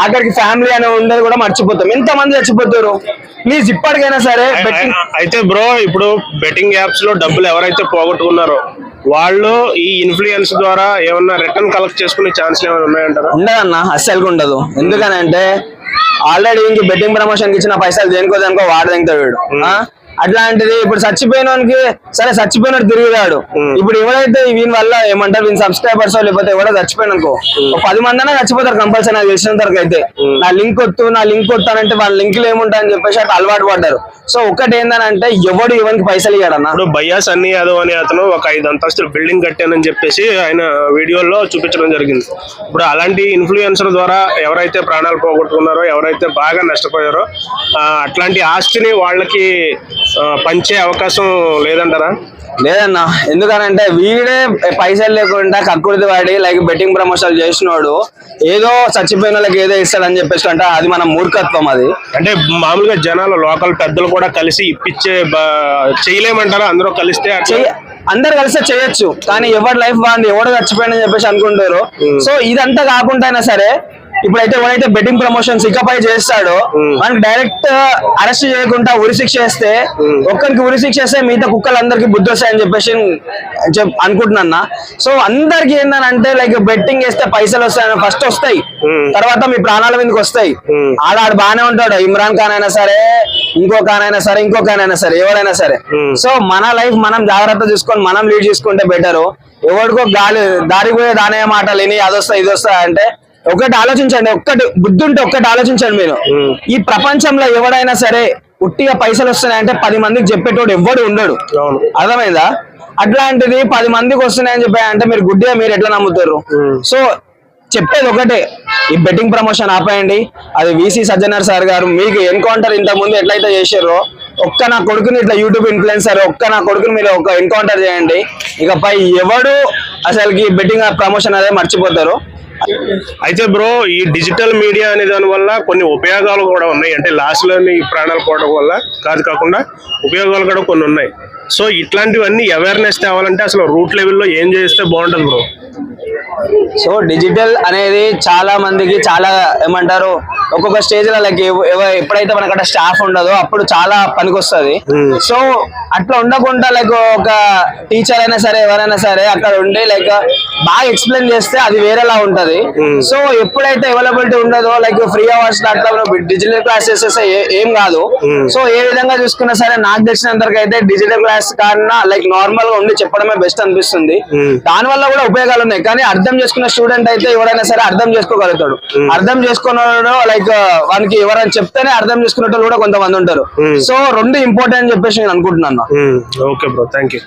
ఆఖరికి ఫ్యామిలీ అనే ఉండేది కూడా మర్చిపోతాం. ఎంతమంది చచ్చిపోతారు. ప్లీజ్ ఇప్పటికైనా సరే అయితే బ్రో, ఇప్పుడు బెట్టింగ్ యాప్స్ లో డబ్బులు ఎవరైతే పోగొట్టుకున్నారో వాళ్ళు ఈ ఇన్ఫ్లుయెన్స్ ద్వారా ఏమన్నా రిటర్న్ కలెక్ట్ చేసుకునే ఛాన్స్ ఏమైనా ఉన్నాయంటారా? ఉండదన్న, అస్సలు ఉండదు. ఎందుకనంటే ఆల్రెడీ ఇంక బెట్టింగ్ ప్రమోషన్ కి ఇచ్చిన పైసలు దేనికో వాడు తెంగుతాడు వీడు. అట్లాంటిది ఇప్పుడు చచ్చిపోయినోనికి సరే చచ్చిపోయినట్టు తిరిగాడు. ఇప్పుడు ఎవరైతే వీని వల్ల ఏమంటారు వీని సబ్స్క్రైబర్స్ లేకపోతే ఎవరో చచ్చిపోయిననుకో 10 మంది అయినా చచ్చిపోతారు కంపల్సరీ. నాకు తెలిసిన వరకు అయితే నా లింక్ వద్దు అంటే వాళ్ళ లింకులు ఏముంటాయని చెప్పేసి అట్లా అలవాటు పడ్డారు. సో ఒకటి ఏంటంటే ఎవడు ఎవరికి పైసలు ఇవ్వడన్నా. ఇప్పుడు భయ్యా సన్నీ యాదవ్ అనే అతను ఒక 5 అంతస్తులు బిల్డింగ్ కట్టానని చెప్పేసి ఆయన వీడియోలో చూపించడం జరిగింది. ఇప్పుడు అలాంటి ఇన్ఫ్లుయెన్సర్ ద్వారా ఎవరైతే ప్రాణాలు పోగొట్టుకున్నారో, ఎవరైతే బాగా నష్టపోయారో అట్లాంటి ఆస్తిని వాళ్ళకి పంచే అవకాశం లేదంటారా? లేదన్నా, ఎందుకనంటే వీడే పైసలు లేకుండా కక్కుర్తి వాడి లైక్ బెట్టింగ్ ప్రమోషన్ చేసినోడు ఏదో చచ్చిపోయిన వాళ్ళకి ఏదో ఇస్తాడని చెప్పేసి అంటే అది మన మూర్ఖత్వం. అది అంటే మామూలుగా జనాలు లోకల్ పెద్దలు కూడా కలిసి ఇప్పించే చేయలేమంటారా? అందరూ కలిస్తే అందరు కలిస్తే చేయొచ్చు, కానీ ఎవరి లైఫ్ బాగుంది ఎవడో చచ్చిపోయిందని చెప్పేసి అనుకుంటారు. సో ఇదంతా కాకుండా అయినా సరే ఇప్పుడైతే ఎవరైతే బెట్టింగ్ ప్రమోషన్స్ ఇకపై చేస్తాడో మనకి డైరెక్ట్ అరెస్ట్ చేయకుండా ఉరిశిక్ష చేస్తే ఒక్కరికి ఉరిశిక్ష చేస్తే మిగతా కుక్కలందరికీ బుద్ధి వస్తాయని చెప్పేసి అనుకుంటున్నా. సో అందరికి ఏంటంటే లైక్ బెట్టింగ్ వేస్తే పైసలు వస్తాయని ఫస్ట్ వస్తాయి, తర్వాత మీ ప్రాణాల మీదకి వస్తాయి. ఆడాడు బాగానే ఉంటాడు, ఇమ్రాన్ ఖాన్ అయినా సరే ఇంకో ఖాన్ అయినా సరే ఎవరైనా సరే. సో మన లైఫ్ మనం జాగ్రత్త చూసుకొని మనం లీడ్ చేసుకుంటే బెటరు. ఎవరికో దారికి పోయే దానే మాటలు విని అదొస్తా ఇది వస్తా అంటే ఒకటి ఆలోచించండి, బుద్ధి ఉంటే ఒక్కటి ఆలోచించండి మీరు. ఈ ప్రపంచంలో ఎవడైనా సరే ఉట్టిగా పైసలు వస్తున్నాయంటే 10 మందికి చెప్పేటోడు ఎవ్వడు ఉండడు. అర్థమైందా? అట్లాంటిది 10 మందికి వస్తున్నాయని చెప్పాయంటే మీరు గుడ్డిగా మీరు ఎట్లా నమ్ముతారు? సో చెప్పేది ఒకటే, ఈ బెట్టింగ్ ప్రమోషన్ ఆపేయండి. అది వీసీ సజ్జనర్ సార్ గారు మీకు ఎన్కౌంటర్ ఇంత ముందు ఎట్లయితే చేసారో నా కొడుకుని ఇట్లా యూట్యూబ్ ఇన్ఫ్లుయెన్సర్ నా కొడుకుని మీరు ఎన్కౌంటర్ చేయండి. ఇకపై ఎవడు అసలుకి బెట్టింగ్ ప్రమోషన్ అదే మర్చిపోతారు. అయితే బ్రో, ఈ డిజిటల్ మీడియా అనే దాని వల్ల కొన్ని ఉపయోగాలు కూడా ఉన్నాయి. అంటే లాస్ట్లోని ప్రాణాలు పోవడం వల్ల కాకుండా ఉపయోగాలు కూడా కొన్ని ఉన్నాయి. సో ఇట్లాంటివన్నీ అవేర్నెస్ తేవాలంటే అసలు రూట్ లెవెల్లో ఏం చేస్తే బాగుంటుంది బ్రో? సో డిజిటల్ అనేది చాలా మందికి చాలా ఏమంటారు ఒక్కొక్క స్టేజ్ లో లైక్ ఎప్పుడైతే మనకు స్టాఫ్ ఉండదో అప్పుడు చాలా పనికి వస్తుంది. సో అట్లా ఉండకుండా లైక్ ఒక టీచర్ అయినా సరే ఎవరైనా సరే అక్కడ ఉండి లైక్ బాగా ఎక్స్ప్లెయిన్ చేస్తే అది వేరేలా ఉంటది. సో ఎప్పుడైతే అవైలబిలిటీ ఉండదో లైక్ ఫ్రీ అవర్స్ అట్లా డిజిటల్ క్లాసెస్ ఏం కాదు. సో ఏ విధంగా చూసుకున్నా సరే నాకు తెలిసినంతవరకు అయితే డిజిటల్ క్లాస్ కన్నా లైక్ నార్మల్ గా ఉండి చెప్పడమే బెస్ట్ అనిపిస్తుంది. దాని వల్ల కూడా ఉపయోగాలు ఉన్నాయి, కానీ అర్థం చేసుకున్న స్టూడెంట్ అయితే ఎవరైనా సరే అర్థం చేసుకోగలుగుతాడు. అర్థం చేసుకున్నాడు లైక్ వానికి ఎవరైనా చెప్తేనే అర్థం చేసుకునేటోళ్ళు కూడా కొంతమంది ఉంటారు. సో రెండు ఇంపార్టెంట్ అని చెప్పేసి నేను అనుకుంటున్నాను. Okay bro, thank you.